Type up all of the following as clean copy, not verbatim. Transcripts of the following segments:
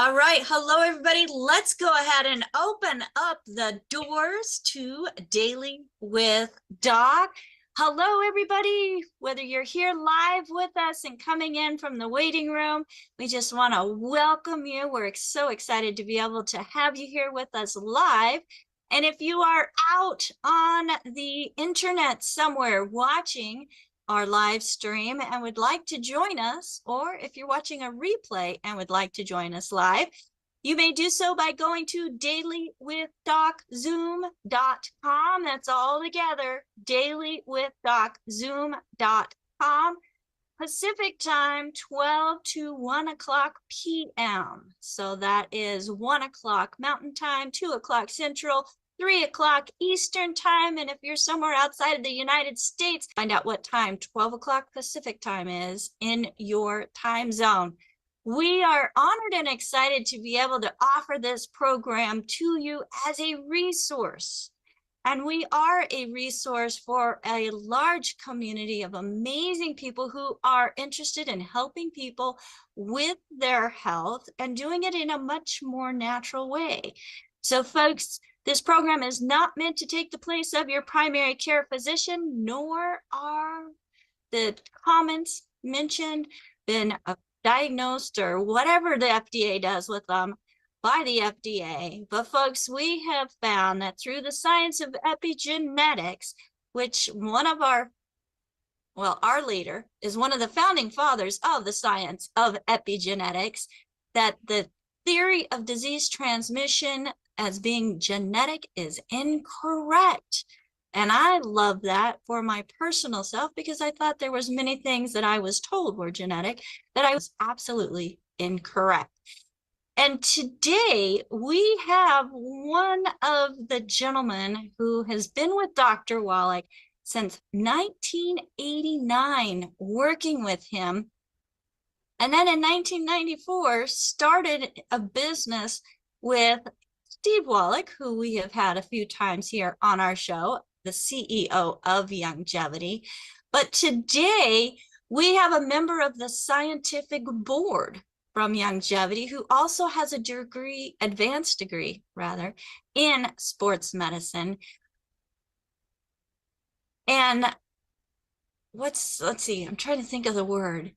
All right. Hello, everybody. Let's go ahead and open up the doors to Daily with Doc. Hello, everybody. Whether you're here live with us and coming in from the waiting room, we just want to welcome you. We're so excited to be able to have you here with us live. And if you are out on the internet somewhere watching our live stream and would like to join us, or if you're watching a replay and would like to join us live, you may do so by going to dailywithdoczoom.com. That's all together, dailywithdoczoom.com. Pacific time, 12 to 1 o'clock p.m. So that is 1 o'clock Mountain Time, 2 o'clock Central, 3 o'clock Eastern Time. And if you're somewhere outside of the United States, find out what time 12 o'clock Pacific time is in your time zone. We are honored and excited to be able to offer this program to you as a resource. And we are a resource for a large community of amazing people who are interested in helping people with their health and doing it in a much more natural way. So folks, this program is not meant to take the place of your primary care physician, nor are the comments mentioned been diagnosed or whatever the FDA does with them by the FDA. But folks, we have found that through the science of epigenetics, which our leader is one of the founding fathers of the science of epigenetics, that the theory of disease transmission as being genetic is incorrect. And I love that for my personal self, because I thought there was many things that I was told were genetic that I was absolutely incorrect. And today we have one of the gentlemen who has been with Dr. Wallach since 1989, working with him. And then in 1994, started a business with Steve Wallach, who we have had a few times here on our show, the CEO of Youngevity. But today we have a member of the scientific board from Youngevity, who also has a degree, advanced degree rather, in sports medicine. And let's see, I'm trying to think of the word.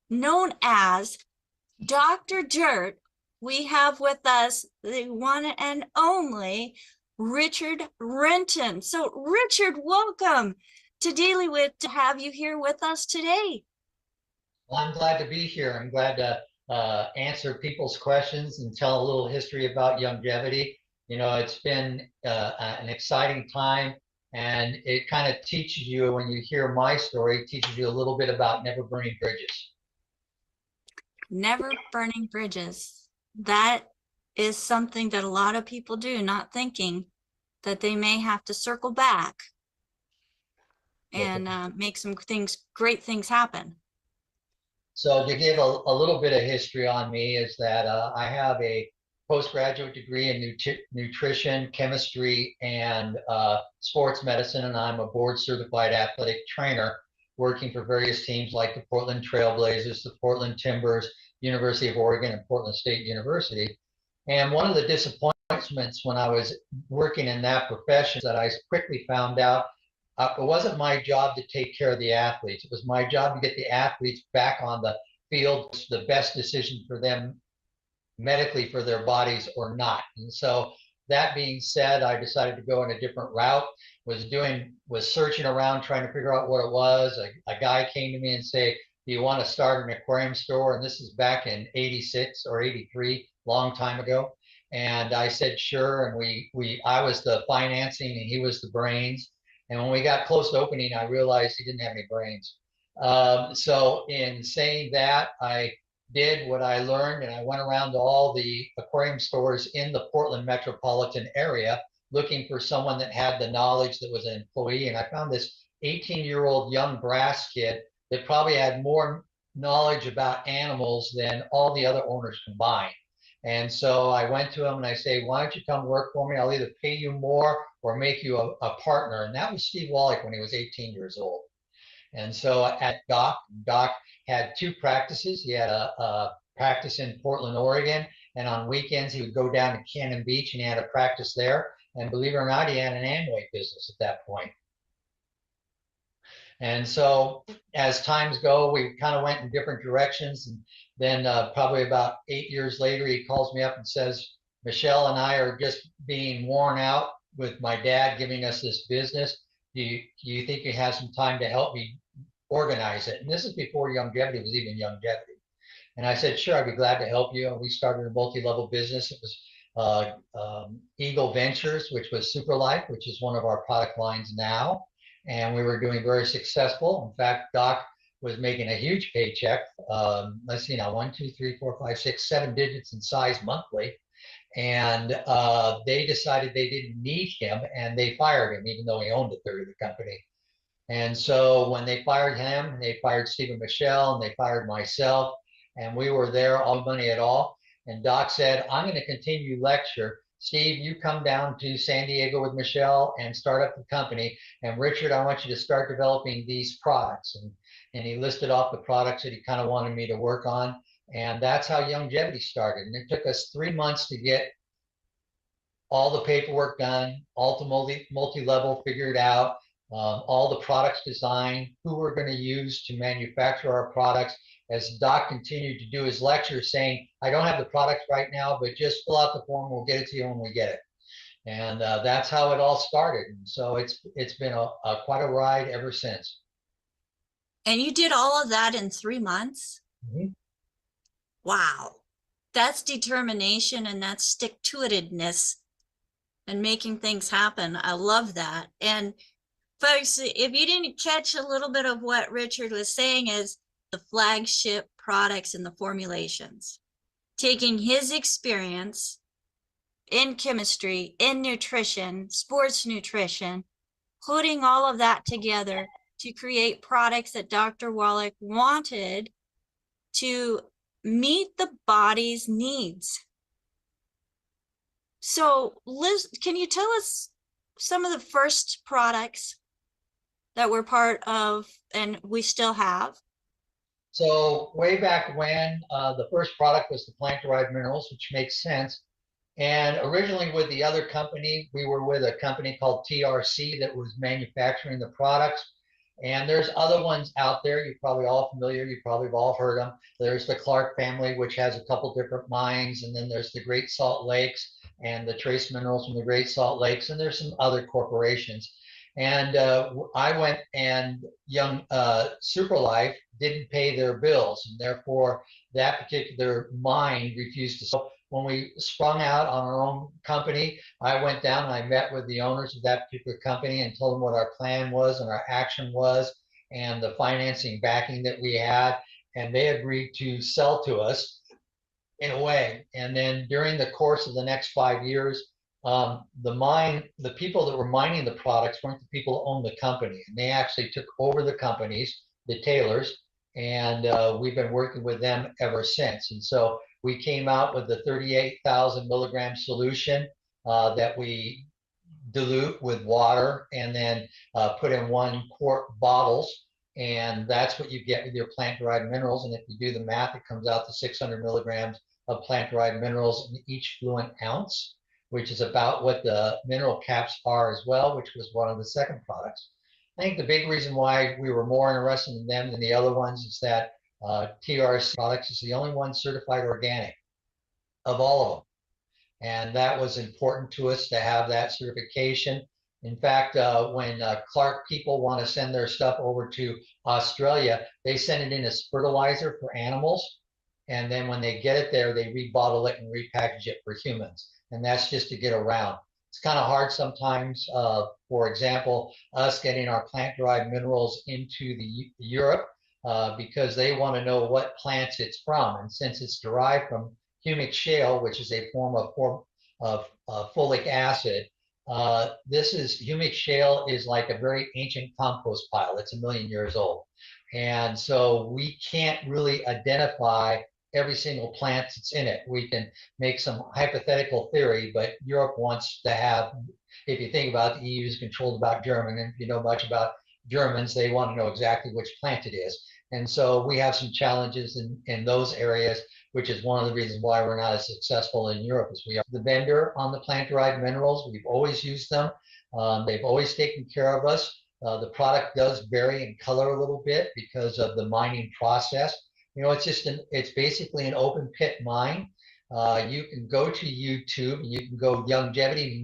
Known as Dr. Dirt, we have with us the one and only Richard Renton. So Richard, welcome to Daily With, to have you here with us today. Well, I'm glad to be here. I'm glad to answer people's questions and tell a little history about Youngevity. You know, it's been an exciting time, and it kind of teaches you, when you hear my story, it teaches you a little bit about never burning bridges. Never burning bridges. That is something that a lot of people do, not thinking that they may have to circle back and make some great things happen. So to give a little bit of history on me is that I have a postgraduate degree in nutrition, chemistry, and sports medicine, and I'm a board certified athletic trainer working for various teams like the Portland Trailblazers, the Portland Timbers, University of Oregon, and Portland State University. And one of the disappointments when I was working in that profession is that I quickly found out it wasn't my job to take care of the athletes. It was my job to get the athletes back on the field. It's the best decision for them medically for their bodies or not. And so that being said, I decided to go in a different route, was searching around trying to figure out what it was. A guy came to me and say, do you want to start an aquarium store? And this is back in 86 or 83, long time ago. And I said, sure. And I was the financing and he was the brains. And when we got close to opening, I realized he didn't have any brains. So in saying that, I did what I learned, and I went around to all the aquarium stores in the Portland metropolitan area looking for someone that had the knowledge, that was an employee. And I found this 18-year-old young brass kid that probably had more knowledge about animals than all the other owners combined. And so I went to him and I say, why don't you come work for me? I'll either pay you more or make you a partner. And that was Steve Wallach when he was 18 years old. And so at Doc had two practices. He had a practice in Portland, Oregon, and on weekends he would go down to Cannon Beach and he had a practice there. And believe it or not, he had an Amway business at that point. And so as times go, we kind of went in different directions. And then probably about 8 years later, he calls me up and says, Michelle and I are just being worn out with my dad giving us this business. Do you think you have some time to help me organize it? And this is before Youngevity was even Youngevity. And I said, sure, I'd be glad to help you. And we started a multi-level business. It was Eagle Ventures, which was Super Life, which is one of our product lines now. and we were doing very successful. In fact, Doc was making a huge paycheck. Let's see now, 1, 2, 3, 4, 5, 6, 7 digits in size monthly. And they decided they didn't need him, and they fired him, even though he owned a third of the company. And so when they fired him, they fired Steve and Michelle, and they fired myself, and we were there all money at all. And Doc said, I'm going to continue lecture. Steve, you come down to San Diego with Michelle and start up the company. And Richard, I want you to start developing these products. And he listed off the products that he kind of wanted me to work on. And that's how Youngevity started. And it took us 3 months to get all the paperwork done, all the multi-level figured out, all the products designed, who we're going to use to manufacture our products. As Doc continued to do his lecture saying, I don't have the products right now, but just fill out the form, we'll get it to you when we get it. And that's how it all started. And so it's been quite a ride ever since. And you did all of that in 3 months? Mm-hmm. Wow. That's determination, and that's stick-to-itiveness and making things happen. I love that. And folks, if you didn't catch a little bit of what Richard was saying, is the flagship products and the formulations, taking his experience in chemistry, in nutrition, sports nutrition, putting all of that together to create products that Dr. Wallach wanted to meet the body's needs. So Liz, can you tell us some of the first products that were part of, and we still have? So way back when, the first product was the plant-derived minerals, which makes sense. And originally with the other company, we were with a company called TRC that was manufacturing the products. And there's other ones out there. You're probably all familiar. You probably have all heard them. There's the Clark family, which has a couple different mines. And then there's the Great Salt Lakes and the trace minerals from the Great Salt Lakes. And there's some other corporations. And I went, and Young Superlife didn't pay their bills. And therefore, that particular mine refused to. So when we sprung out on our own company, I went down and I met with the owners of that particular company and told them what our plan was and our action was and the financing backing that we had. And they agreed to sell to us in a way. And then during the course of the next 5 years, the people that were mining the products weren't the people who owned the company. And they actually took over the companies, the tailors, and we've been working with them ever since. And so we came out with the 38,000 milligram solution that we dilute with water and then put in 1 quart bottles. And that's what you get with your plant-derived minerals. And if you do the math, it comes out to 600 milligrams of plant-derived minerals in each fluent ounce, which is about what the mineral caps are as well, which was one of the second products. I think the big reason why we were more interested in them than the other ones is that TRC products is the only one certified organic of all of them. And that was important to us to have that certification. In fact, when Clark people want to send their stuff over to Australia, they send it in as fertilizer for animals. And then when they get it there, they rebottle it and repackage it for humans. And that's just to get around. It's kind of hard sometimes, for example, us getting our plant-derived minerals into Europe because they want to know what plants it's from. And since it's derived from humic shale, which is a form of folic acid, humic shale is like a very ancient compost pile. It's 1 million years old. And so we can't really identify every single plant that's in it. We can make some hypothetical theory, but Europe wants to have, if you think about it, the EU is controlled about German, and if you know much about Germans, they want to know exactly which plant it is. And so we have some challenges in those areas, which is one of the reasons why we're not as successful in Europe as we are. The vendor on the plant-derived minerals, we've always used them. They've always taken care of us. The product does vary in color a little bit because of the mining process. You know, it's basically an open pit mine. You can go to YouTube and you can go Youngevity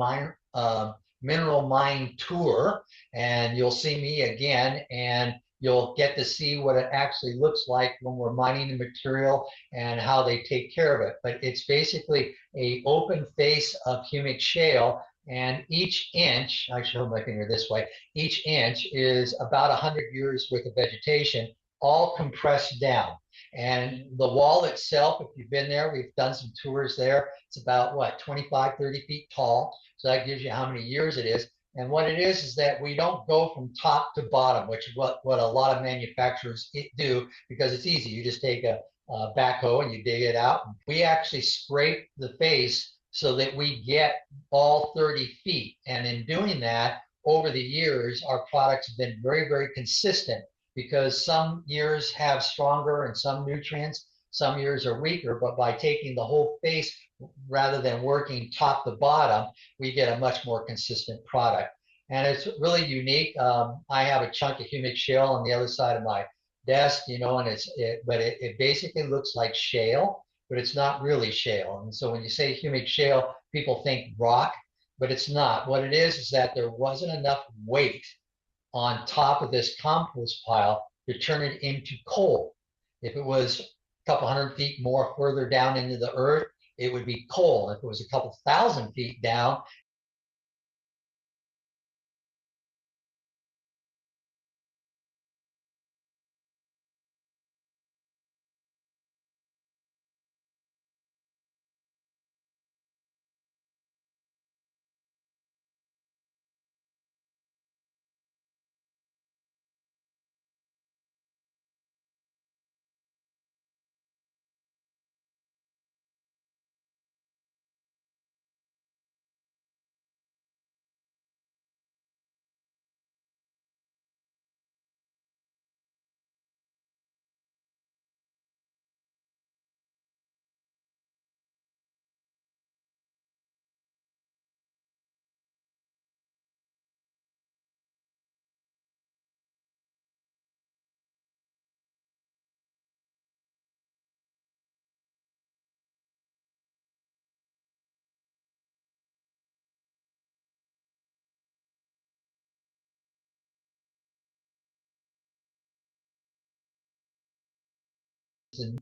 mineral mine tour, and you'll see me again, and you'll get to see what it actually looks like when we're mining the material and how they take care of it. But it's basically an open face of humic shale And each inch, I show my finger this way, each inch is about 100 years worth of vegetation, all compressed down. And the wall itself, if you've been there, we've done some tours there. It's about what, 25, 30 feet tall. So that gives you how many years it is. And what it is that we don't go from top to bottom, which is what a lot of manufacturers do, because it's easy. You just take a backhoe and you dig it out. We actually scrape the face so that we get all 30 feet. And in doing that, over the years, our products have been very, very consistent, because some years have stronger and some nutrients, some years are weaker, but by taking the whole face rather than working top to bottom, we get a much more consistent product. And it's really unique. I have a chunk of humic shale on the other side of my desk, and it basically looks like shale, but it's not really shale. And so when you say humic shale, people think rock, but it's not. What it is that there wasn't enough weight on top of this compost pile to turn it into coal. If it was a couple 100 feet more further down into the earth, it would be coal. If it was a couple 1,000 feet down,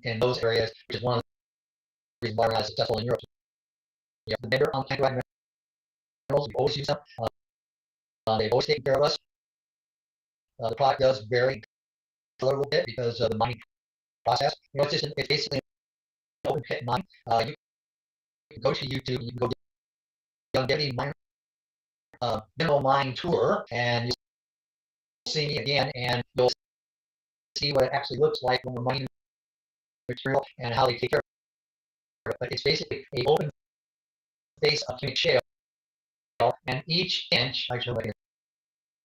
in those areas, which is one of the reasons why we're not successful in Europe. You have the vendor on plant minerals. We always use them. They've always taken care of us. The product does vary a little bit because of the mining process. It's basically an open pit mine. You can go to YouTube, you can go to Youngevity mineral mine tour, and you'll see me again, and you'll see what it actually looks like when we're mining material and how they take care of it. But it's basically an open face of humic shale, and each inch, I show it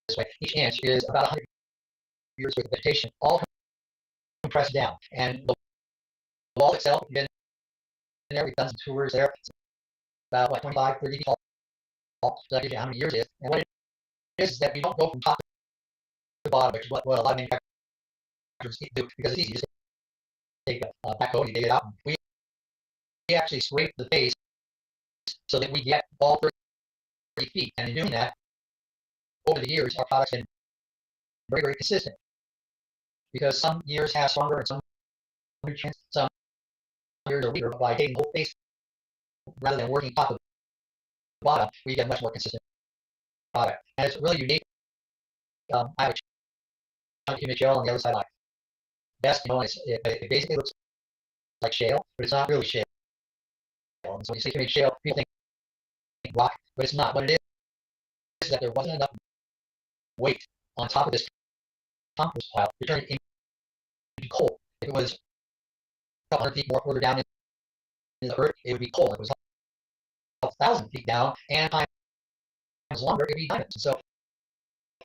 this way, each inch is about 100 years worth of vegetation, all compressed down. And the wall itself, you've been there, we've done some tours there. It's about what, 25, 30 feet tall. So that gives you how many years it is. And what it is that we don't go from top to bottom, which is what a lot of manufacturers do, because it's easy. You just take a backhoe and you dig it out. And we actually scrape the face so that we get all 30 feet. And in doing that, over the years, our product's been very, very consistent, because some years have stronger and some nutrients, some years are weaker. But by taking the whole face rather than working top to bottom, we get a much more consistent product. And it's really unique. I have a chunk of humic shale on the other side of my desk, it basically looks like shale, but it's not really shale. And so when you say humic shale, people think rock, but it's not. What it is that there wasn't enough weight on top of this compost pile to turn it into coal. If it was a couple 100 feet more further down in the earth, it would be coal. If it was a 1,000 feet down and times longer, it would be diamonds. So if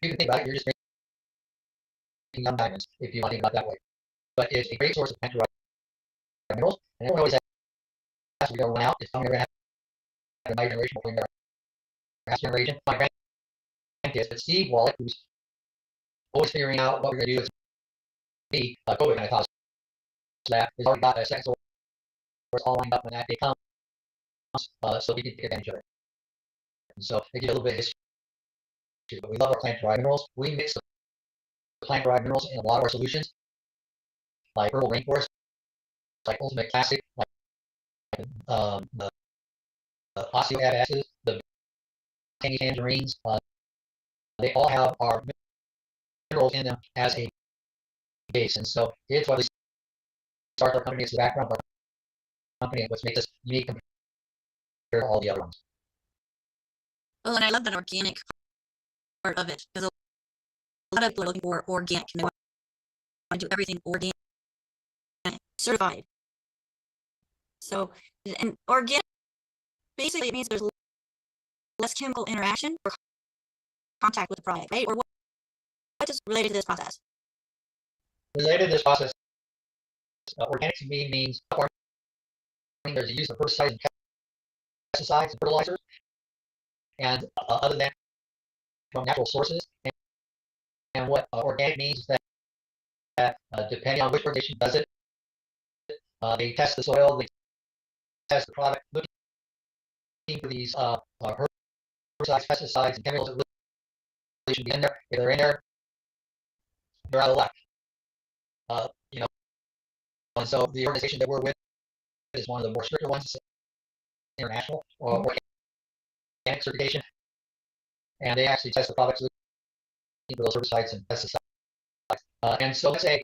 you can think about it, you're just making young diamonds, if you want to think about it that way. But it's a great source of plant minerals, and everyone always asks, we go run out, it's coming, we're going to have my generation, hopefully never past generation. My grandkids, but Steve Wallach, who's always figuring out what we're going to do, is me, COVID kind of caused that, has already got a second source all lined up when that day comes, so we can take advantage of it. And so they give a little bit of history, but we love our plant-derived minerals. We mix the plant-derived minerals in a lot of our solutions, like herbal rainforest, like Ultimate Classic, like the osteoacids, the Tangy tangerines, they all have our minerals in them as a base. And so it's what we start our company. It's the background of our company and what makes us unique compared to all the other ones. Well, and I love that organic part of it because a lot of people are looking for organic and they want to do everything organic, certified. So, and organic basically it means there's less chemical interaction or contact with the product, right? Or what is related to this process? Related to this process, organic to me means farming. There's a use of herbicides and pesticides and fertilizers, and other than from natural sources. And what organic means is that depending on which organization does it, they test the soil, they test the product, looking for these herbicides, pesticides, and chemicals that really should be in there. If they're in there, they're out of luck. You know, and so the organization that we're with is one of the more stricter ones, international or organic certification, and they actually test the products looking for those herbicides and pesticides. And so let's say,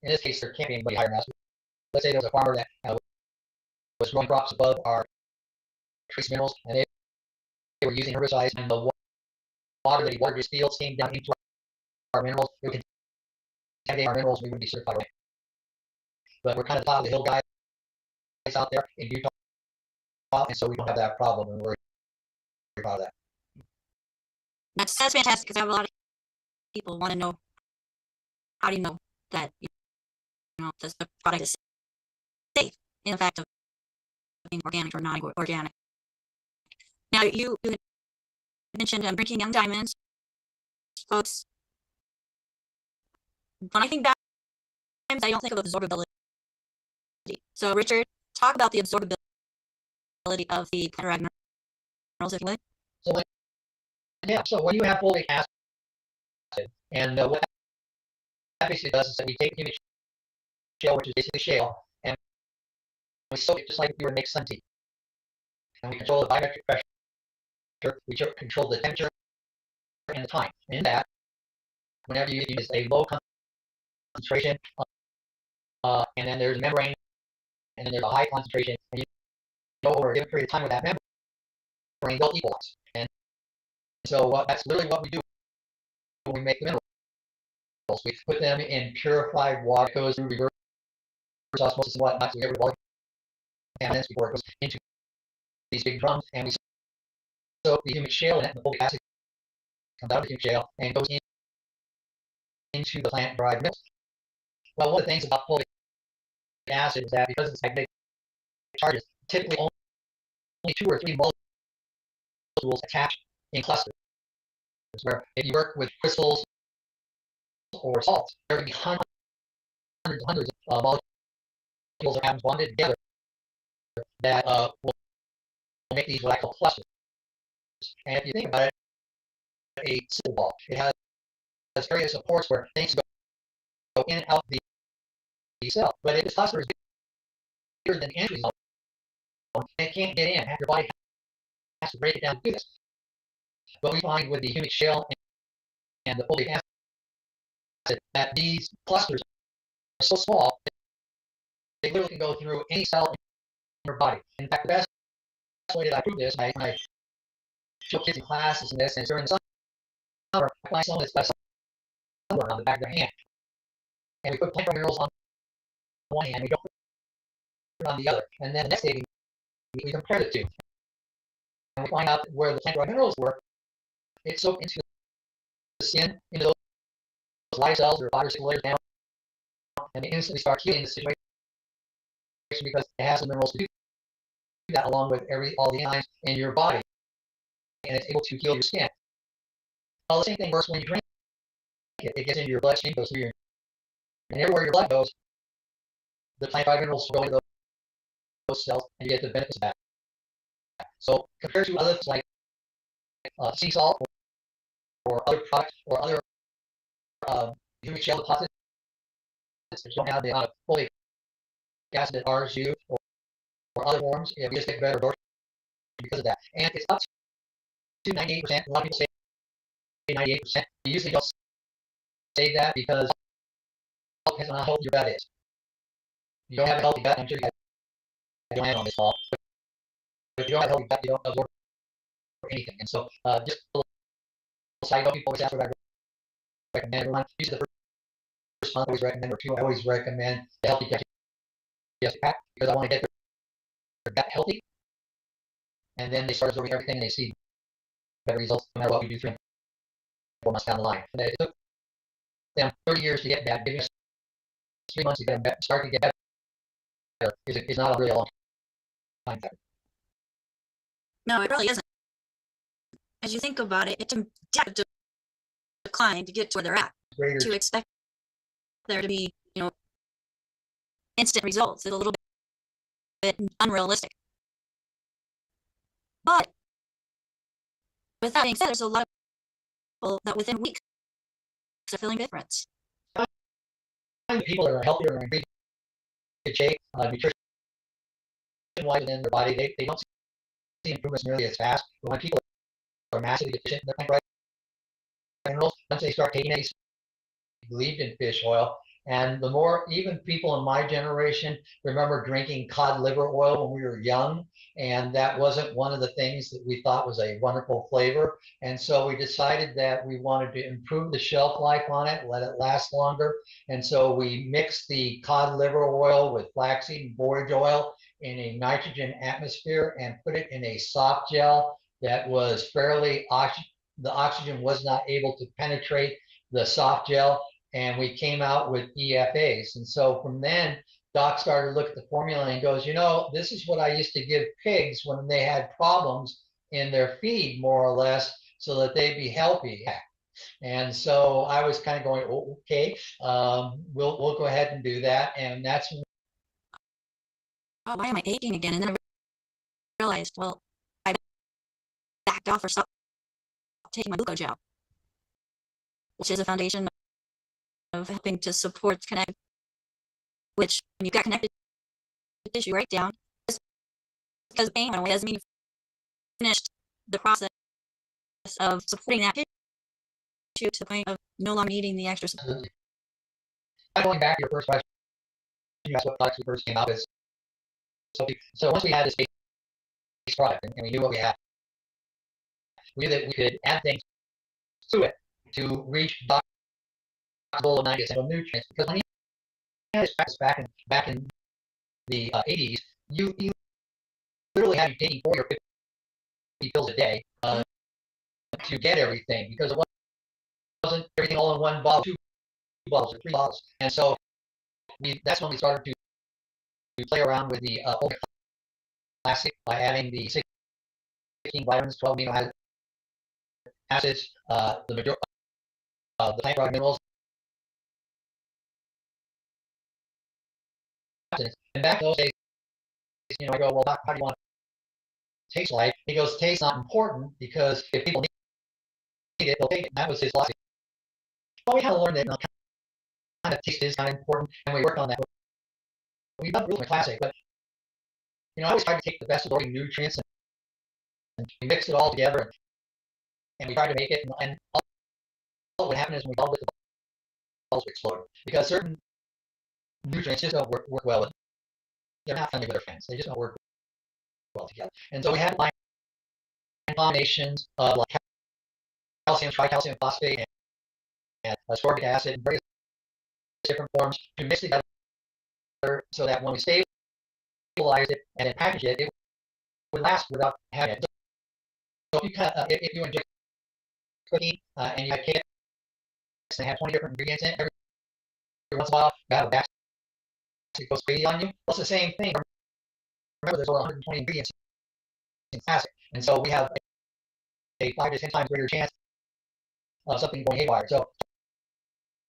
in this case, there can't be anybody higher than us. Let's say there was a farmer that was growing crops above our trace minerals, and they were using herbicides, and the water that he watered his fields came down into our minerals. It would contaminate our minerals. We wouldn't be certified. But we're kind of top of the hill guys out there in Utah, and so we don't have that problem, and we're about that. That's fantastic because I have a lot of people want to know how do you know that the product is safe in effect of being organic or not organic. Now you mentioned drinking young diamonds, folks. When I think diamonds, I don't think of absorbability. So Richard, talk about the absorbability of the derived minerals, if you would. So when you have folic acid, and what that basically does is that we take human shale, which is basically shale, and we soak it just like if we were to make sun tea. And we control the biometric pressure, we control the temperature and the time. And in that, whenever you use a low concentration, and then there's a membrane, and then there's a high concentration, and you know over a given period of time with that membrane, they'll equalize. And so that's literally what we do when we make the minerals. We put them in purified water, it goes through reverse osmosis and whatnot, so we get rid of all the contaminants before it goes into these big drums, and we soak the humic shale in it, and the folic acid comes out of the humic shale and goes into the plant-derived minerals. Well, one of the things about folic acid is that because it's magnetic charges, typically only 2 or 3 molecules attach in clusters. Where if you work with crystals or salts, there can be hundreds of molecules or atoms bonded together that will make these what I call clusters. And if you think about it, a simple ball, it has various ports where things go in and out of the cell. But if this cluster is bigger than the entry zone, it can't get in. Your body has to break it down to do this. But we find with the humic shale and the folic acid that these clusters are so small that they literally can go through any cell in your body. In fact, the best way that I prove this, when I show kids in classes and this, and during the summer, I find someone that's got somewhere on the back of their hand. And we put plant minerals on one hand, we don't put it on the other. And then the next day, we compare the two. And we find out where the plant minerals work. It's soaked into the skin, into those light cells or body layers down, and they instantly start healing the situation because it has the minerals to do that along with all the enzymes in your body, and it's able to heal your skin. Well, the same thing works when you drink it. It gets into your bloodstream, goes through and everywhere your blood goes, the plant minerals go into those cells, and you get the benefits of that. So compared to other things like sea salt or other products or other humic shale deposits that don't have the amount of folic acid that ours use or other forms, we just get better absorption because of that. And it's up to 98%. A lot of people say 98%. You usually don't say that because it depends on how healthy your gut is. You don't have a healthy gut, I'm sure you guys don't have on this call. But if you don't have a healthy gut, you don't absorb anything. And so just a little side note, people always ask what I recommend. Everyone, usually the first month I always recommend, or two, I always recommend the healthy digestive pack because I want to get their gut healthy. And then they start absorbing everything and they see better results no matter what we do 3 and 4 months down the line. And it took them 30 years to get that. Giving us 3 months to get them start to get better is not really a long time. No, it really isn't. As you think about it, it's a depth decline to get to where they're at. Greater to expect there to be, instant results is a little bit unrealistic. But with that being said, there's a lot of people that within weeks are feeling difference. People that are healthier and in good shape, nutrition-wise within their body, they don't see improvements nearly as fast. But when people are massively deficient in their plant minerals, once they start taking it, they believed in fish oil. And the more, even people in my generation remember drinking cod liver oil when we were young, and that wasn't one of the things that we thought was a wonderful flavor. And so we decided that we wanted to improve the shelf life on it, let it last longer. And so we mixed the cod liver oil with flaxseed and borage oil in a nitrogen atmosphere and put it in a soft gel that was fairly, the oxygen was not able to penetrate the soft gel. And we came out with EFAs. And so from then, Doc started to look at the formula and goes, this is what I used to give pigs when they had problems in their feed, more or less, so that they'd be healthy. And so I was kind of going, okay, we'll go ahead and do that. And that's when why am I aching again? And then I realized, well, I backed off or stopped taking my glucogel, which is a foundation of helping to support connect, which when you've got connected tissue breakdown, because pain went away doesn't mean you finished the process of supporting that tissue to the point of no longer needing the extra support. Going back to your first question, you asked what products we first came out with. So once we had this base product and we knew what we had, we knew that we could add things to it to reach Doc's goal of 90 essential nutrients. Because when he had his practice back in the 80s, you literally had to be taking 40 or 50 pills a day to get everything, because it wasn't everything all in one bottle, 2 bottles or 3 bottles. And so that's when we started to play around with the classic by adding the 16 vitamins, 12 amino acids, the majority of the plant minerals. And back in those days, I go, well, how do you want it to taste like? He goes, taste not important, because if people need it, they'll take it. And that was his philosophy. But we kind of learned that kind of taste is kind of important, and we worked on that. We love really classic, but I always try to take the best of the nutrients and we mix it all together, and we try to make it. And all what would happen is when we bubble it, the bubbles would explode, because certain nutrients just don't work well with. They're not friendly with their friends. They just don't work well together. And so we had combinations of like calcium, tricalcium phosphate, and ascorbic acid in various different forms to mix together, so that when we stabilize it and then package it, it would last without having it. So if you enjoy cooking and you have cakes and have 20 different ingredients in it, every once in a while you have a batch that goes crazy on you. Well, it's the same thing. Remember, there's over 120 ingredients in classic, and so we have a 5 to 10 times greater chance of something going haywire. So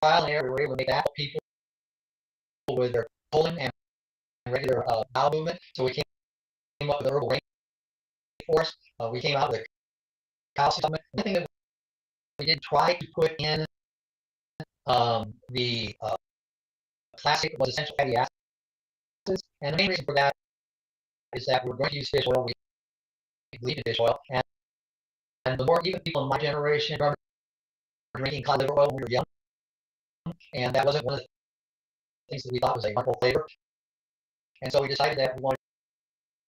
trial and error, we were able to make that help people with their colon and regular bowel movement. So we came up with the herbal rainforest. We came out with a calcium supplement. One thing that we did try to put in the classic was essential fatty acids, and the main reason for that is that we're going to use fish oil. We believe in fish oil, and the more even people in my generation remember drinking cod liver oil when we were young, and that wasn't one of the things that we thought was a wonderful flavor. And so we decided that we wanted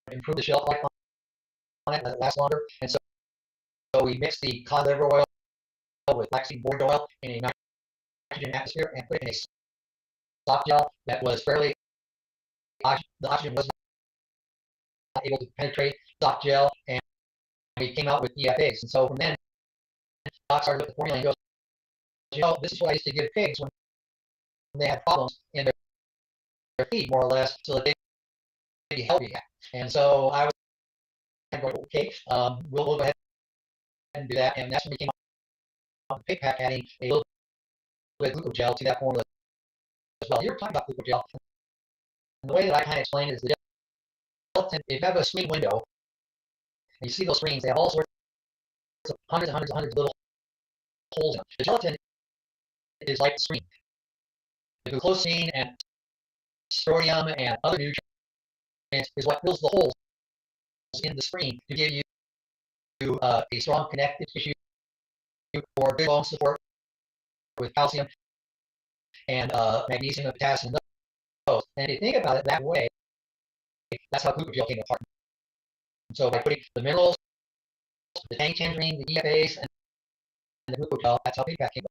to improve the shelf life on it, let it last longer. And so we mixed the cod liver oil with flaxseed borage oil in a nitrogen atmosphere and put it in a soft gel that was fairly, the oxygen was not able to penetrate soft gel, and we came out with EFAs. And so from then, Doc started with the formula and goes, this is what I used to give pigs when they had problems in their feed, more or less, so that they could be healthy. And so I was going, okay, we'll go ahead and do that. And that's when we came up with Pig Pack, adding a little bit of glucogel to that formula as well. You were talking about glucogel. And the way that I kind of explain it is the gelatin, if you have a screen window, and you see those screens, they have all sorts of hundreds and hundreds and hundreds of little holes in them. The gelatin is like the screen. The glucosamine and sodium and other nutrients is what fills the holes in the screen to give you a strong connective tissue for good bone support with calcium and magnesium and potassium. And if you think about it that way, that's how glucogel came apart. So by putting the minerals, the Tangy, Tangerine, the EFAs, and the glucogel, that's how Pig Pack came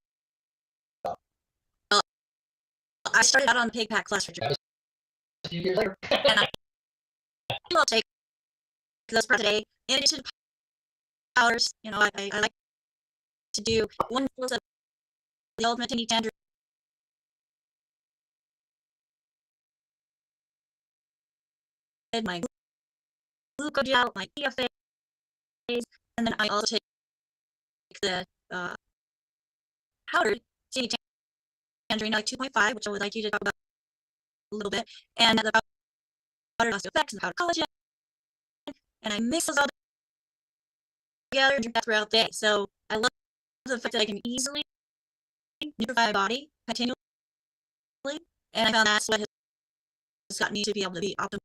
about. Well, I started out on the Pig Pack class for a few years later. And I will take those per day in addition to powders. You know, I like to do one dose of the ultimate Tangy my glucogel, my EFAs, and then I also take the powdered Tangerine, like 2.5, which I would like you to talk about a little bit, and the powdered Fx and the powdered collagen, and I mix those all together and drink that throughout the day. So I love the fact that I can easily nutrify my body continually, and I found that's what has gotten me to be able to be optimal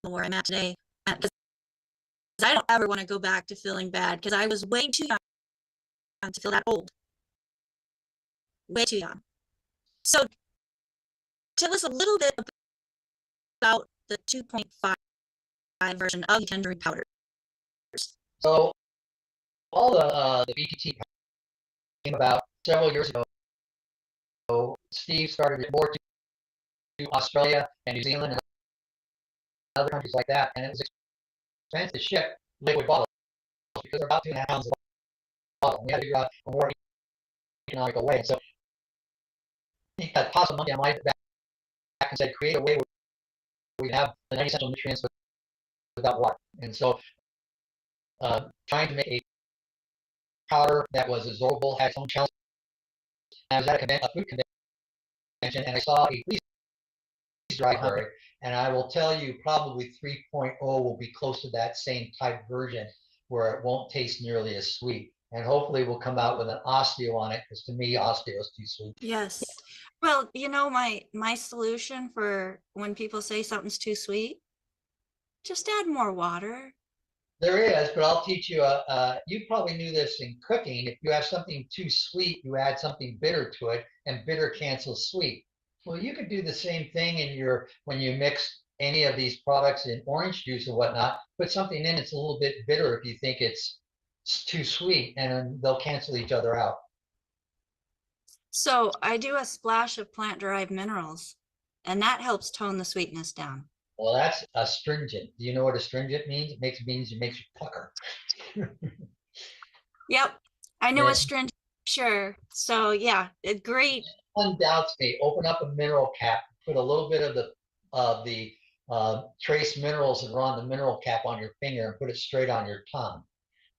where I'm at today. Because I don't ever want to go back to feeling bad, because I was way too young to feel that old. Way too young. So tell us a little bit about the 2.5 version of the Tangerine powders. So all the BTT came about several years ago. So Steve started it more to Australia and New Zealand and other countries like that, and it was expensive to ship liquid bottles because they're about 2.5 pounds a bottle. We had to figure out a more economical way. And so he had tossed some monkey on my back and said, create a way where we can have the 90 essential nutrients without water. And so trying to make a powder that was absorbable had some challenges. I was at a food convention and I saw a freeze-dried honey, and I will tell you probably 3.0 will be close to that same type version where it won't taste nearly as sweet. And hopefully we'll come out with an osteo on it, because to me osteo is too sweet. Yes. Well, you know, my solution for when people say something's too sweet, just add more water. There is, but I'll teach you. You probably knew this in cooking. If you have something too sweet, you add something bitter to it, and bitter cancels sweet. Well, you could do the same thing when you mix any of these products in orange juice or whatnot. Put something in it's a little bit bitter if you think it's too sweet, and they'll cancel each other out. So I do a splash of plant-derived minerals, and that helps tone the sweetness down. Well, that's astringent. Do you know what astringent means? It means it makes you pucker. Yep, I know astringent, sure. So yeah, great. One doubts me. Open up a mineral cap, put a little bit of the trace minerals that are on the mineral cap on your finger, and put it straight on your tongue,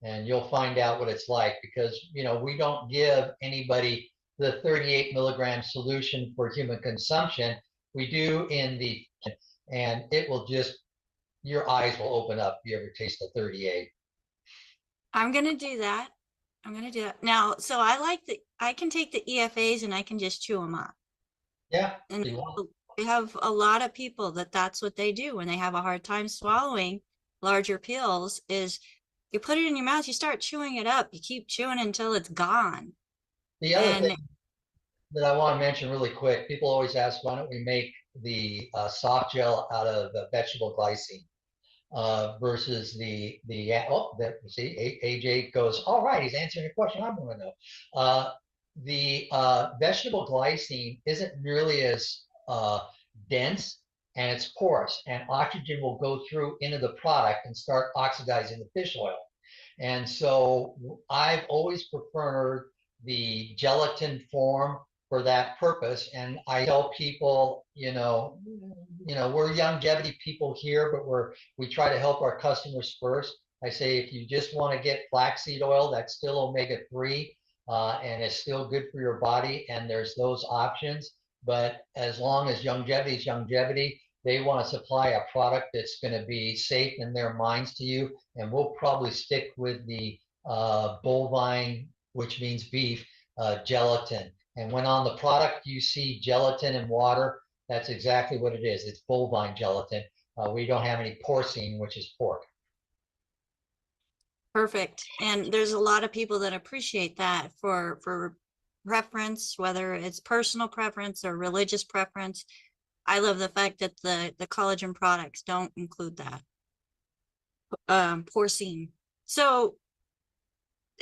and you'll find out what it's like. Because we don't give anybody the 38 milligram solution for human consumption. We do and it will just, your eyes will open up if you ever taste the 38. I'm gonna do that. I'm gonna do that now. So I can take the EFAs and I can just chew them up. Yeah. And we have a lot of people that's what they do when they have a hard time swallowing larger pills, is You put it in your mouth, you start chewing it up. You keep chewing until it's gone. The other thing And that I want to mention really quick, people always ask, why don't we make the soft gel out of vegetable glycine versus see, AJ goes, all right, he's answering a question I want to know. The vegetable glycine isn't nearly as dense, and it's porous, and oxygen will go through into the product and start oxidizing the fish oil. And so I've always preferred the gelatin form for that purpose. And I tell people, we're Youngevity people here, but we try to help our customers first. I say, if you just want to get flaxseed oil, that's still omega-3, and it's still good for your body. And there's those options. But as long as Youngevity is Youngevity, they want to supply a product that's going to be safe in their minds to you. And we'll probably stick with the bovine, which means beef, gelatin. And when on the product you see gelatin and water, that's exactly what it is. It's bovine gelatin. We don't have any porcine, which is pork. perfect. And there's a lot of people that appreciate that for preference, whether it's personal preference or religious preference. I love the fact that the collagen products don't include that porcine. So,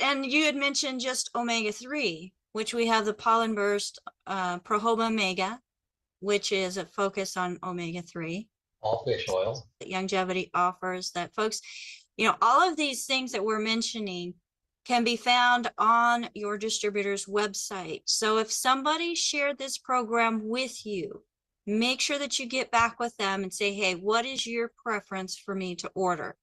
and you had mentioned just omega-3, which we have the pollen burst Prohoba Omega, which is a focus on omega-3. All fish oil. That Youngevity offers that folks, all of these things that we're mentioning can be found on your distributor's website. So if somebody shared this program with you, make sure that you get back with them and say, hey, what is your preference for me to order?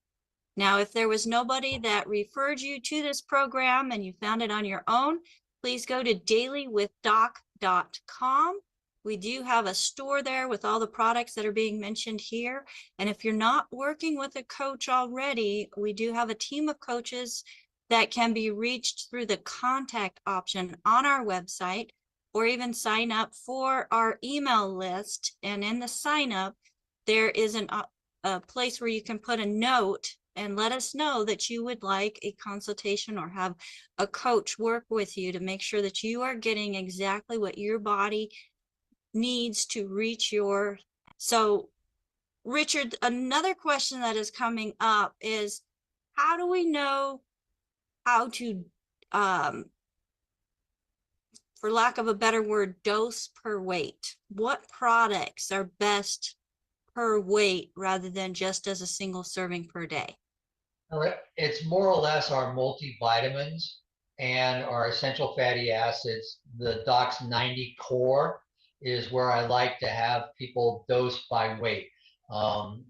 Now, if there was nobody that referred you to this program and you found it on your own, please go to dailywithdoc.com. We do have a store there with all the products that are being mentioned here. And if you're not working with a coach already, we do have a team of coaches that can be reached through the contact option on our website, or even sign up for our email list. And in the sign up, there is a place where you can put a note and let us know that you would like a consultation or have a coach work with you to make sure that you are getting exactly what your body needs to reach your. So Richard, another question that is coming up is, how do we know how to for lack of a better word, dose per weight? What products are best per weight rather than just as a single serving per day? It's more or less our multivitamins and our essential fatty acids. The Doc's 90 core is where I like to have people dose by weight. And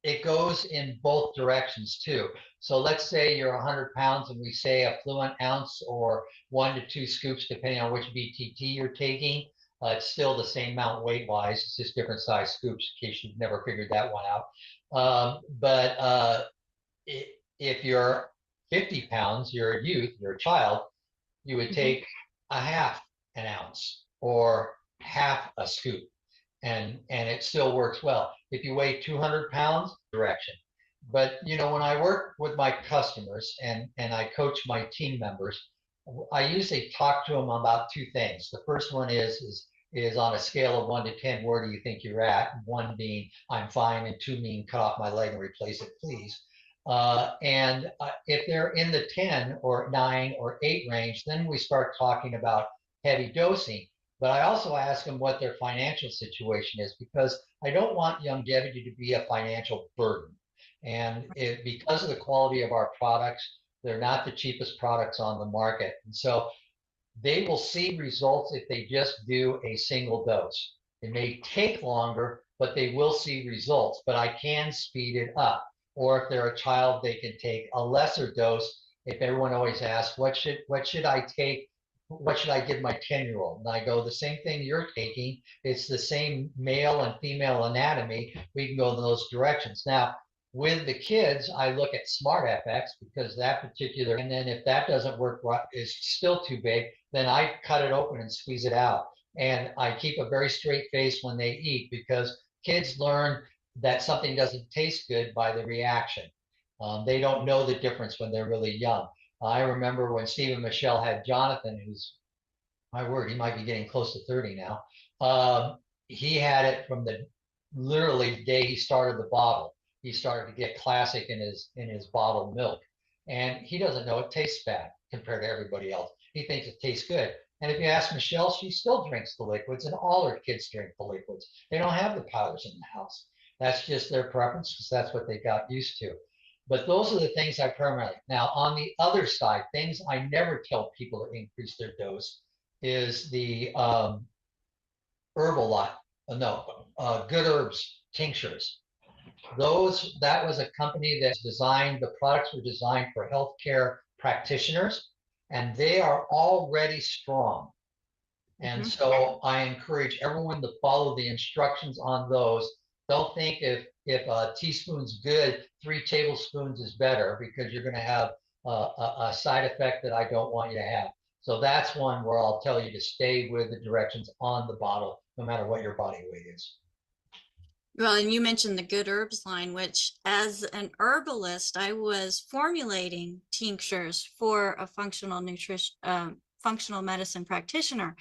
it goes in both directions too. So let's say you're 100 pounds and we say a fluent ounce or 1 to 2 scoops, depending on which BTT you're taking. It's still the same amount weight wise. It's just different size scoops, in case you've never figured that one out. But if you're 50 pounds, you're a youth, you're a child, you would take a half an ounce or half a scoop, and it still works well. If you weigh 200 pounds, direction. But when I work with my customers and I coach my team members, I usually talk to them about two things. The first one is on a scale of 1 to 10, where do you think you're at? 1 being I'm fine, and 2 meaning cut off my leg and replace it, please. And if they're in the 10 or 9 or 8 range, then we start talking about heavy dosing. But I also ask them what their financial situation is, because I don't want Youngevity to be a financial burden. And because of the quality of our products, they're not the cheapest products on the market. And so they will see results if they just do a single dose. It may take longer, but they will see results. But I can speed it up. Or if they're a child, they can take a lesser dose. If everyone always asks, what should I take? What should I give my 10-year-old? And I go, the same thing you're taking. It's the same male and female anatomy. We can go in those directions. Now, with the kids, I look at Smart FX, because that particular, and then if that doesn't work, is still too big, then I cut it open and squeeze it out. And I keep a very straight face when they eat, because kids learn that something doesn't taste good by the reaction. They don't know the difference when they're really young. I remember when Steve and Michelle had Jonathan, who's, my word, he might be getting close to 30 now. He had it from the literally the day he started the bottle. He started to get classic in his bottled milk, and he doesn't know it tastes bad compared to everybody else. He thinks it tastes good. And if you ask Michelle, she still drinks the liquids, and all her kids drink the liquids. They don't have the powders in the house. That's just their preference because that's what they got used to. But those are the things I primarily. Now, on the other side, things I never tell people to increase their dose is the herbal lot. No, good herbs tinctures. That was a company that designed, the products were designed for healthcare practitioners, and they are already strong. And so I encourage everyone to follow the instructions on those. Don't think if a teaspoon's good, 3 tablespoons is better, because you're going to have a side effect that I don't want you to have. So that's one where I'll tell you to stay with the directions on the bottle, no matter what your body weight is. Well, and you mentioned the Good Herbs line, which as an herbalist, I was formulating tinctures for a functional nutrition, functional medicine practitioner.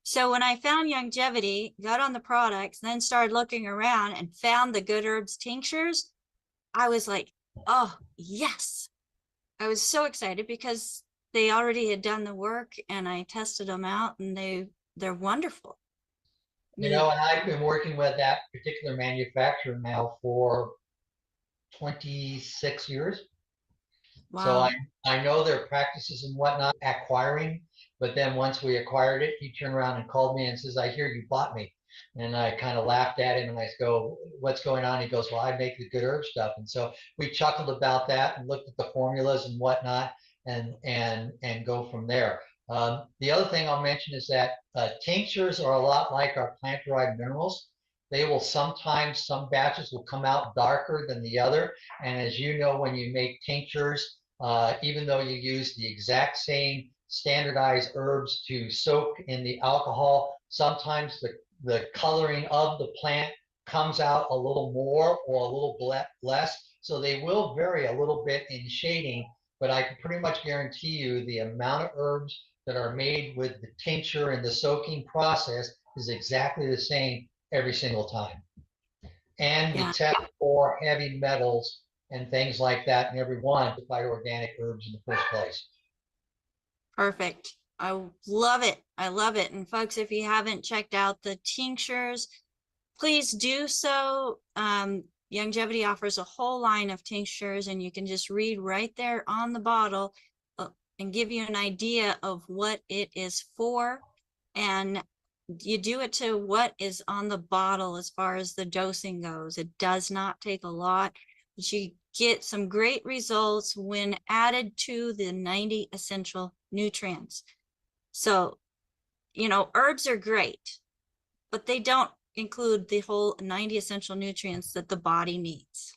So when I found Youngevity, got on the products, then started looking around and found the Good Herbs tinctures, I was like, oh, yes. I was so excited because they already had done the work and I tested them out and they're wonderful. You know, and I've been working with that particular manufacturer now for 26 years. So Wow. I know their practices and whatnot, acquiring, but then once we acquired it, he turned around and called me and says, I hear you bought me. And I kind of laughed at him and I go, what's going on? He goes, well, I make the good herb stuff. And so we chuckled about that and looked at the formulas and whatnot and go from there. The other thing I'll mention is that tinctures are a lot like our plant-derived minerals. They will sometimes, some batches will come out darker than the other. And as you know, when you make tinctures, even though you use the exact same standardized herbs to soak in the alcohol, sometimes the coloring of the plant comes out a little more or a little less. So they will vary a little bit in shading, but I can pretty much guarantee you the amount of herbs that are made with the tincture and the soaking process is exactly the same every single time. And we Yeah, test for heavy metals and things like that in every one by organic herbs in the first place. perfect. I love it. I love it. And folks, if you haven't checked out the tinctures, please do so. Youngevity offers a whole line of tinctures, and you can just read right there on the bottle and give you an idea of what it is for. And you do it to what is on the bottle as far as the dosing goes. It does not take a lot, but you get some great results when added to the 90 essential nutrients. So, you know, herbs are great, but they don't include the whole 90 essential nutrients that the body needs.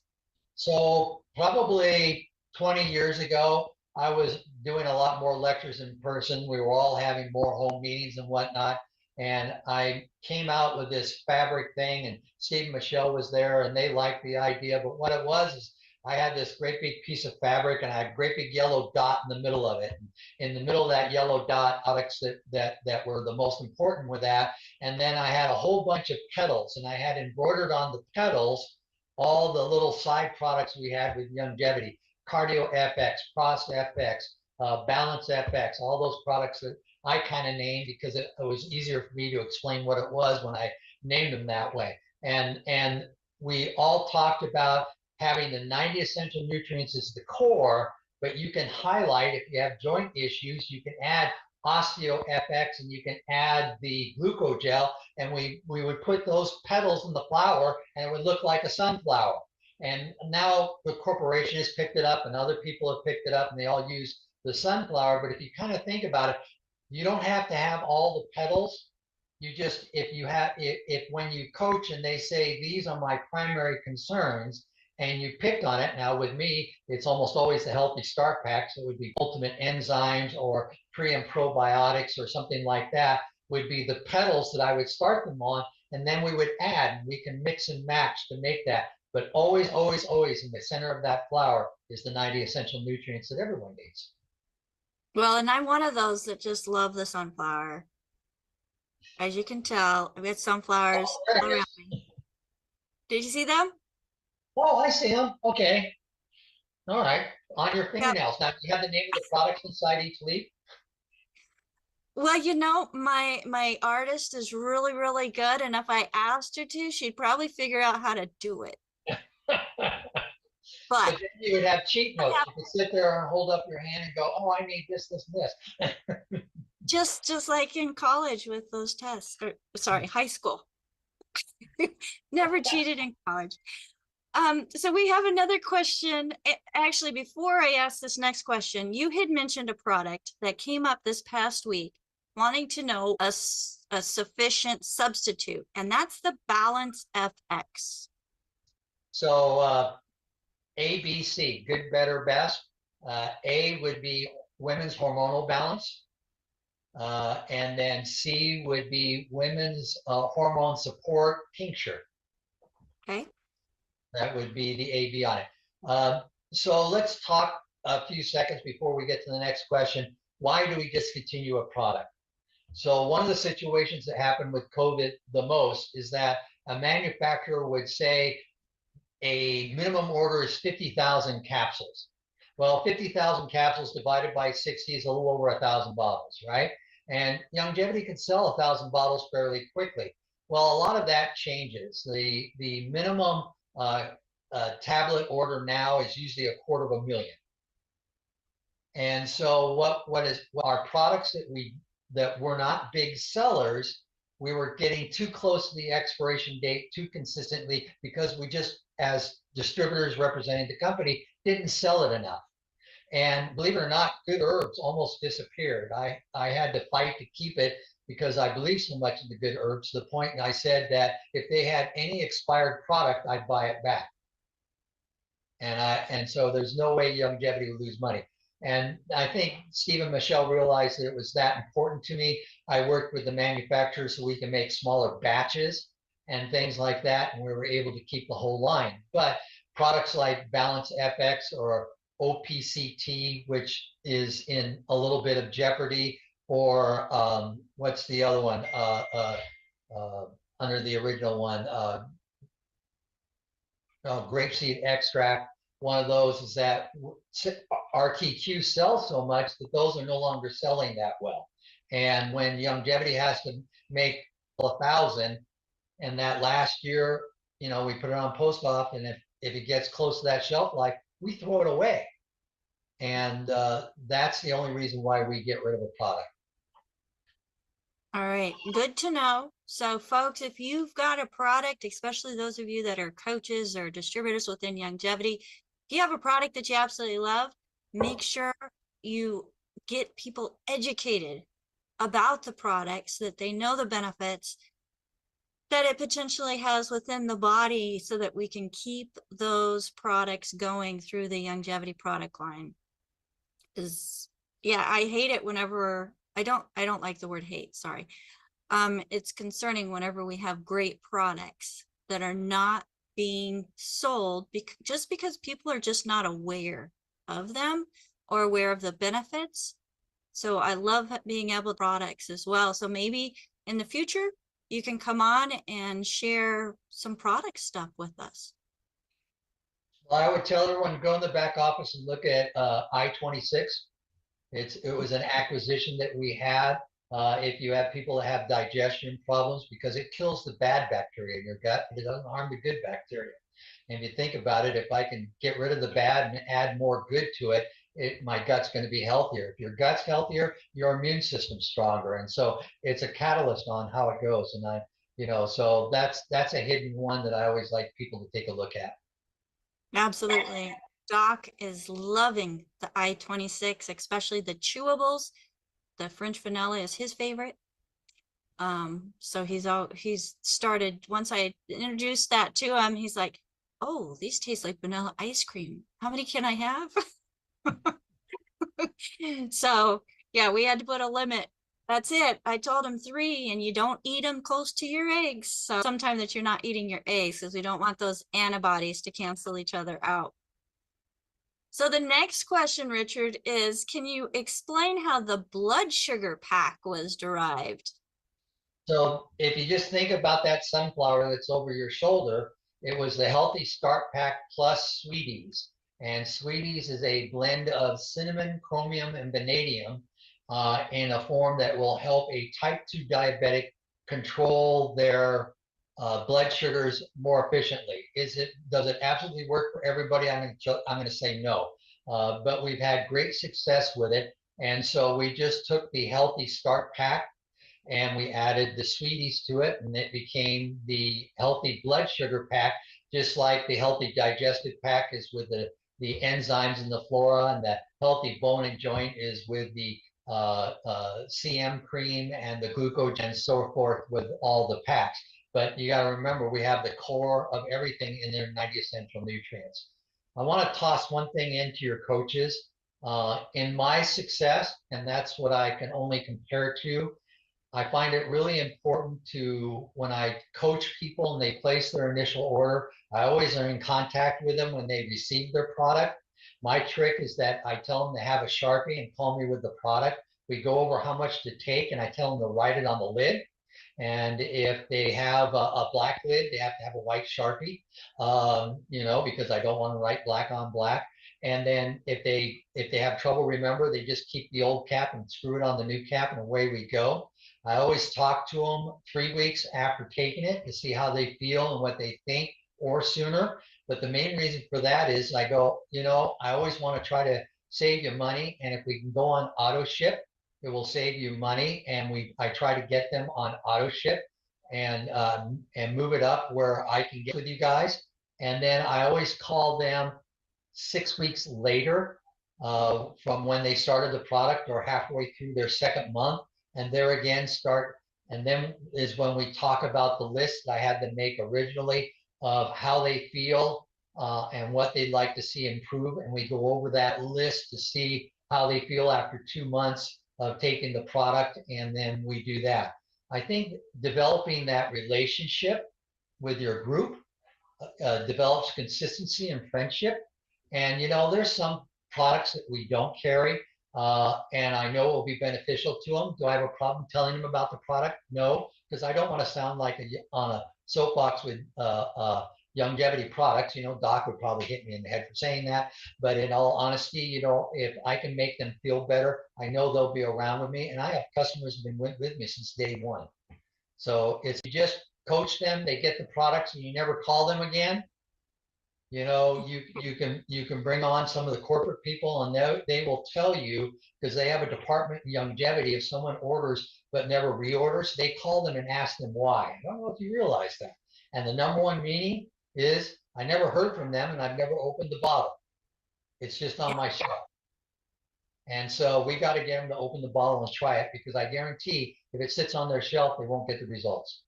So probably 20 years ago, I was doing a lot more lectures in person. We were all having more home meetings and whatnot. And I came out with this fabric thing, and Steve and Michelle was there, and they liked the idea. But what it was is I had this great big piece of fabric, and I had a great big yellow dot in the middle of it. And in the middle of that yellow dot, products that were the most important were that. And then I had a whole bunch of petals, and I had embroidered on the petals all the little side products we had with Youngevity, Cardio FX, Prost FX, Balance FX, all those products that I kind of named because it was easier for me to explain what it was when I named them that way. And we all talked about having the 90 essential nutrients as the core, but you can highlight if you have joint issues, you can add Osteo FX and you can add the glucogel, and we would put those petals in the flower and it would look like a sunflower. And now the corporation has picked it up and other people have picked it up and they all use the sunflower. But if you kind of think about it, you don't have to have all the petals. You just, if when you coach and they say, these are my primary concerns, and you picked on it. Now with me, it's almost always the healthy start pack. So it would be ultimate enzymes or pre and probiotics or something like that would be the petals that I would start them on. And then we would add, and we can mix and match to make that. But always, always, always in the center of that flower is the 90 essential nutrients that everyone needs. Well, and I'm one of those that just love the sunflower. As you can tell, I've got sunflowers Oh, there all it around is. me. Did you see them? Oh, I see them. Okay. All right. On your Yep. fingernails. Now, do you have the name of the products inside each leaf? Well, my artist is really, really good, and if I asked her to, she'd probably figure out how to do it. But But then you would have cheat I notes. have You could sit there and hold up your hand and go, "Oh, I need this, this, and this." just like in college with those tests, or sorry, high school. Never cheated in college. So we have another question. Actually, before I ask this next question, you had mentioned a product that came up this past week, wanting to know a sufficient substitute, and that's the Balance FX. So A, B, C, good, better, best. A would be women's hormonal balance. And then C would be women's hormone support tincture. Okay. That would be the AB on it. So let's talk a few seconds before we get to the next question. Why do we discontinue a product? So one of the situations that happened with COVID the most is that a manufacturer would say a minimum order is 50,000 capsules. Well, 50,000 capsules divided by 60 is a little over 1,000 bottles, right? And Youngevity can sell 1,000 bottles fairly quickly. Well, a lot of that changes. The minimum tablet order now is usually 250,000. And so what our products that were not big sellers, we were getting too close to the expiration date too consistently because we just, as distributors representing the company, didn't sell it enough. And believe it or not, good herbs almost disappeared. I had to fight to keep it because I believe so much in the good herbs to the point I said that if they had any expired product, I'd buy it back. And so there's no way Youngevity would lose money. And I think Steve and Michelle realized that it was that important to me. I worked with the manufacturers so we can make smaller batches and things like that, and we were able to keep the whole line. But products like Balance FX or OPCT, which is in a little bit of jeopardy, or what's the other one under the original one? Grapeseed extract. One of those is that RTQ sells so much that those are no longer selling that well. And when Youngevity has to make 1,000, and that last year, we put it on post off, and if it gets close to that shelf life, we throw it away. And that's the only reason why we get rid of a product. All right, good to know. So folks, if you've got a product, especially those of you that are coaches or distributors within Youngevity, if you have a product that you absolutely love, make sure you get people educated about the product so that they know the benefits that it potentially has within the body so that we can keep those products going through the Youngevity product line. Yeah, I hate it whenever I don't like the word hate, sorry. It's concerning whenever we have great products that are not being sold just because people are just not aware of them or aware of the benefits. So I love being able to products as well. So maybe in the future, you can come on and share some product stuff with us. Well, I would tell everyone to go in the back office and look at I-26. It was an acquisition that we had. If you have people that have digestion problems, because it kills the bad bacteria in your gut, but it doesn't harm the good bacteria. And if you think about it, if I can get rid of the bad and add more good to it, my gut's going to be healthier. If your gut's healthier, your immune system's stronger. And so it's a catalyst on how it goes. And so that's a hidden one that I always like people to take a look at. Absolutely. Doc is loving the I-26, especially the chewables. The French vanilla is his favorite. So he's started, once I introduced that to him, he's like, oh, these taste like vanilla ice cream. How many can I have? So yeah, we had to put a limit That's it. I told him 3, and you don't eat them close to your eggs. So sometime that you're not eating your eggs because we don't want those antibodies to cancel each other out. So the next question, Richard, is can you explain how the blood sugar pack was derived? So if you just think about that sunflower that's over your shoulder, it was the Healthy Start Pack plus Sweeties. And Sweeties is a blend of cinnamon, chromium, and vanadium in a form that will help a type 2 diabetic control their blood sugars more efficiently. Does it absolutely work for everybody? I'm going to say no. But we've had great success with it. And so we just took the Healthy Start Pack and we added the sweeties to it, and it became the healthy blood sugar pack, just like the healthy digestive pack is with the enzymes in the flora, and the healthy bone and joint is with the CM cream and the glucogen and so forth with all the packs. But you got to remember, we have the core of everything in there, 90 essential nutrients. I want to toss one thing into your coaches. In my success, and that's what I can only compare to, I find it really important to, when I coach people and they place their initial order, I always am in contact with them when they receive their product. My trick is that I tell them to have a Sharpie and call me with the product. We go over how much to take, and I tell them to write it on the lid. And if they have a black lid, they have to have a white Sharpie, because I don't want to write black on black. And then if they have trouble, remember, they just keep the old cap and screw it on the new cap, and away we go. I always talk to them 3 weeks after taking it to see how they feel and what they think, or sooner. But the main reason for that is I go, I always want to try to save you money. And if we can go on auto ship, it will save you money. And I try to get them on auto ship and move it up where I can get with you guys. And then I always call them 6 weeks later from when they started the product, or halfway through their second month, and there again start. And then is when we talk about the list I had them make originally of how they feel and what they'd like to see improve, and we go over that list to see how they feel after 2 months of taking the product, and then we do that. I think developing that relationship with your group develops consistency and friendship. And there's some products that we don't carry, and I know it will be beneficial to them. Do I have a problem telling them about the product? No, because I don't want to sound like on a soapbox with Youngevity products. Doc would probably hit me in the head for saying that. But in all honesty, if I can make them feel better, I know they'll be around with me. And I have customers who've been with me since day one. So it's just coach them, they get the products, and you never call them again. You can bring on some of the corporate people, and they will tell you, because they have a department in Youngevity. If someone orders but never reorders, they call them and ask them why. I don't know if you realize that. And the number one meaning is, I never heard from them, and I've never opened the bottle. It's just on my shelf. And so we got to get them to open the bottle and try it, because I guarantee if it sits on their shelf, they won't get the results.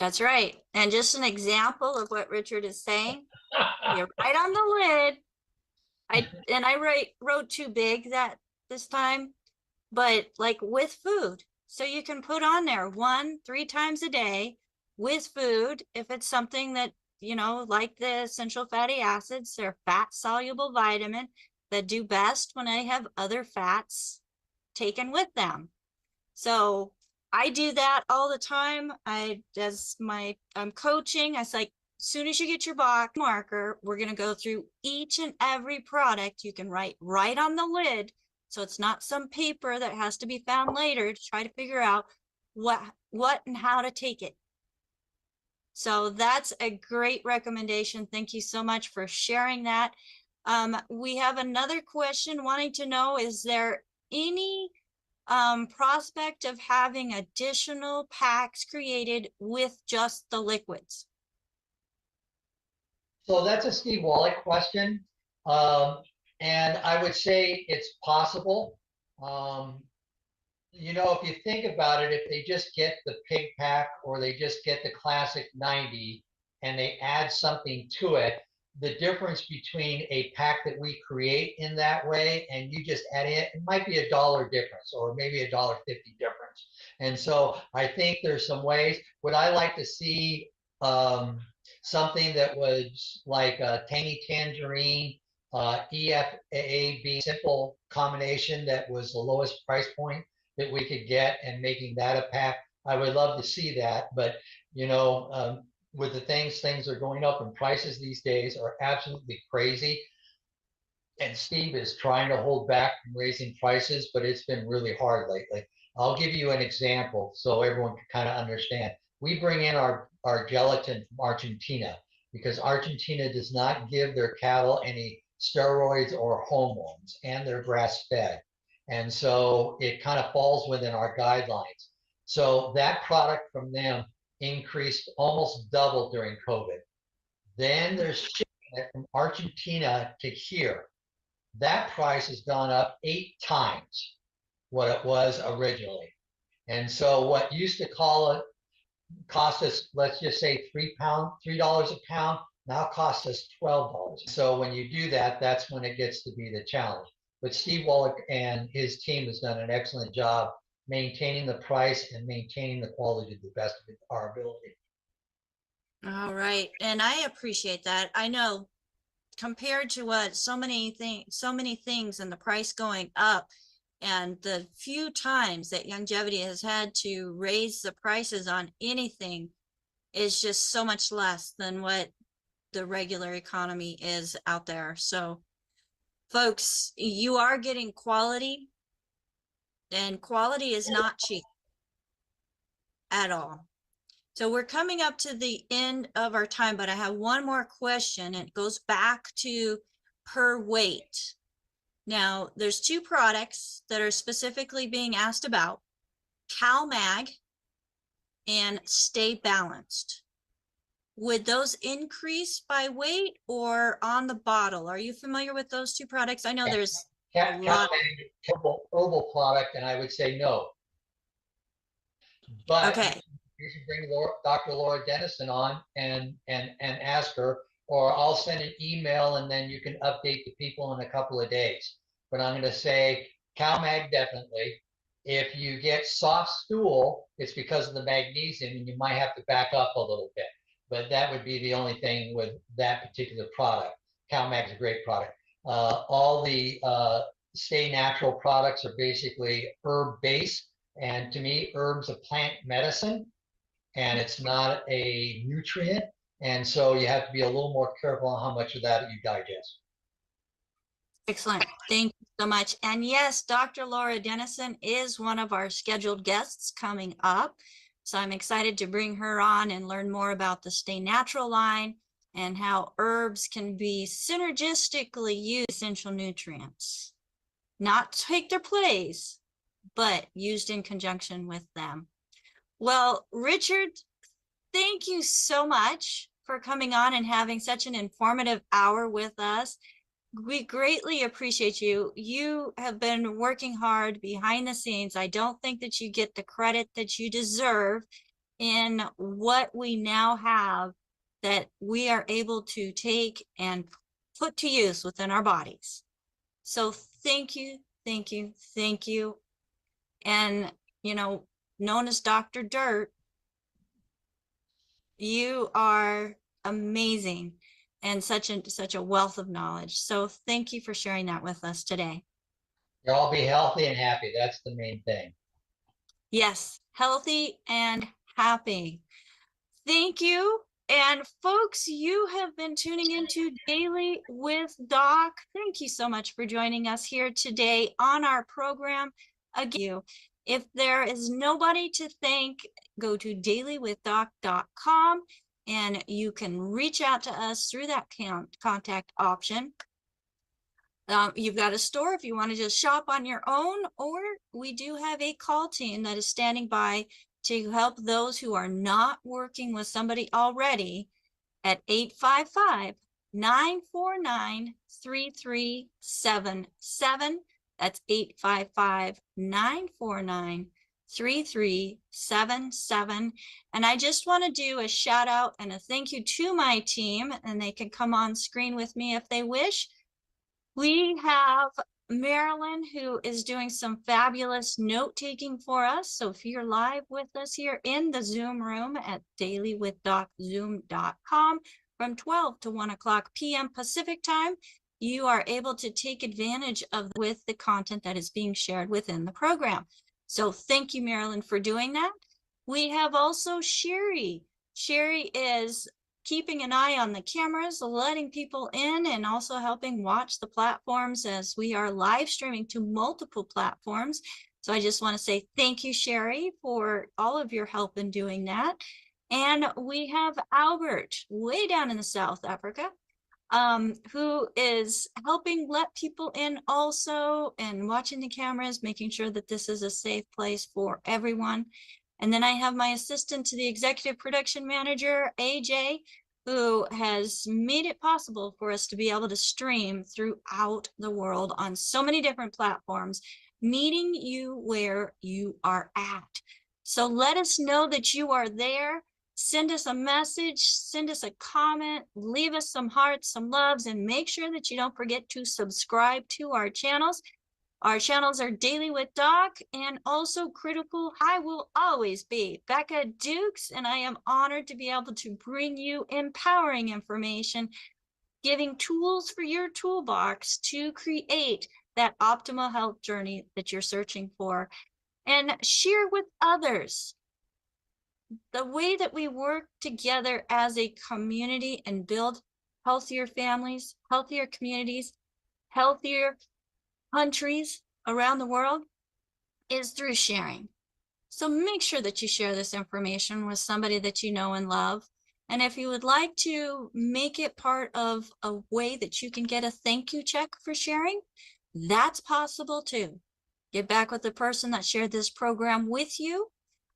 That's right. And just an example of what Richard is saying, you're right on the lid. I wrote too big that this time, but like with food. So you can put on there 1-3 times a day with food. If it's something that, like the essential fatty acids, they're fat soluble vitamin that do best when I have other fats taken with them. So I do that all the time. I'm coaching. I was like, as soon as you get your box marker, we're going to go through each and every product. You can write right on the lid, so it's not some paper that has to be found later to try to figure out what and how to take it. So that's a great recommendation. Thank you so much for sharing that. We have another question wanting to know, is there any prospect of having additional packs created with just the liquids? So that's a Steve Wallach question. And I would say it's possible. If you think about it, if they just get the pig pack, or they just get the classic 90 and they add something to it, the difference between a pack that we create in that way and you just add it might be $1 difference or maybe $1.50 difference. And so I think there's some ways. Would I like to see something that was like a Tangy Tangerine, EFA being simple combination that was the lowest price point that we could get and making that a pack? I would love to see that, but you know, with the things are going up and prices these days are absolutely crazy. And Steve is trying to hold back from raising prices, but it's been really hard lately. I'll give you an example so everyone can kind of understand. We bring in our gelatin from Argentina because Argentina does not give their cattle any steroids or hormones, and they're grass fed. And so it kind of falls within our guidelines. So that product from them increased almost double during COVID. Then there's shipping it from Argentina to here. That price has gone up 8 times what it was originally. And so what used to cost us, let's just say $3 a pound, now costs us $12. So when you do that, that's when it gets to be the challenge. But Steve Wallach and his team has done an excellent job maintaining the price and maintaining the quality to the best of our ability. All right. And I appreciate that. I know compared to what so many things and the price going up and the few times that Youngevity has had to raise the prices on anything is just so much less than what the regular economy is out there. So folks, you are getting quality, and quality is not cheap at all. So we're coming up to the end of our time, but I have one more question. It goes back to per weight. Now, there's 2 products that are specifically being asked about, CalMag and Stay Balanced. Would those increase by weight or on the bottle? Are you familiar with those 2 products? I know there's a lot. Herbal product, and I would say no. But Okay. you should bring Dr. Laura Dennison on and ask her, or I'll send an email and then you can update the people in a couple of days. But I'm going to say CalMag definitely. If you get soft stool, it's because of the magnesium and you might have to back up a little bit. But that would be the only thing with that particular product. CalMag's a great product. All the Stay Natural products are basically herb based. And to me, herb's a plant medicine and it's not a nutrient. And so you have to be a little more careful on how much of that you digest. Excellent. Thank you so much. And yes, Dr. Laura Dennison is one of our scheduled guests coming up. So I'm excited to bring her on and learn more about the Stay Natural line and how herbs can be synergistically used essential nutrients. Not take their place, but used in conjunction with them. Well, Richard, thank you so much for coming on and having such an informative hour with us. We greatly appreciate you. You have been working hard behind the scenes. I don't think that you get the credit that you deserve in what we now have that we are able to take and put to use within our bodies. So thank you, thank you, thank you. And, you know, known as Dr. Dirt, you are amazing and such a wealth of knowledge. So thank you for sharing that with us today. You'll all be healthy and happy. That's the main thing. Yes, healthy and happy. Thank you. And folks, you have been tuning into Daily with Doc. Thank you so much for joining us here today on our program. Again, if there is nobody to thank, go to dailywithdoc.com and you can reach out to us through that contact option. You've got a store if you want to just shop on your own, or we do have a call team that is standing by to help those who are not working with somebody already at 855-949-3377. That's 855-949-3377. 3377. And I just want to do a shout out and a thank you to my team, and they can come on screen with me if they wish. We have Marilyn, who is doing some fabulous note taking for us. So if you're live with us here in the Zoom room at dailywithdoczoom.com from 12 to 1 o'clock p.m. Pacific time, you are able to take advantage of with the content that is being shared within the program. So thank you, Marilyn, for doing that. We have also Cheri. Cheri is keeping an eye on the cameras, letting people in, and also helping watch the platforms as we are live streaming to multiple platforms. So I just want to say thank you, Cheri, for all of your help in doing that. And we have Albert way down in the South Africa, who is helping let people in also and watching the cameras, making sure that this is a safe place for everyone. And then I have my assistant to the executive production manager, AJ, who has made it possible for us to be able to stream throughout the world on so many different platforms, meeting you where you are at. So let us know that you are there. Send us a message, send us a comment, leave us some hearts, some loves, and make sure that you don't forget to subscribe to our channels. Our channels are Daily with Doc and also Critical. I will always be Becca Dukes, and I am honored to be able to bring you empowering information, giving tools for your toolbox to create that optimal health journey that you're searching for, and share with others the way that we work together as a community and build healthier families, healthier communities, healthier countries around the world is through sharing. So make sure that you share this information with somebody that you know and love. And if you would like to make it part of a way that you can get a thank you check for sharing, that's possible too. Get back with the person that shared this program with you.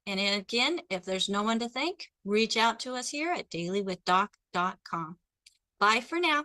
And again, if there's no one to thank, reach out to us here at dailywithdoc.com. Bye for now.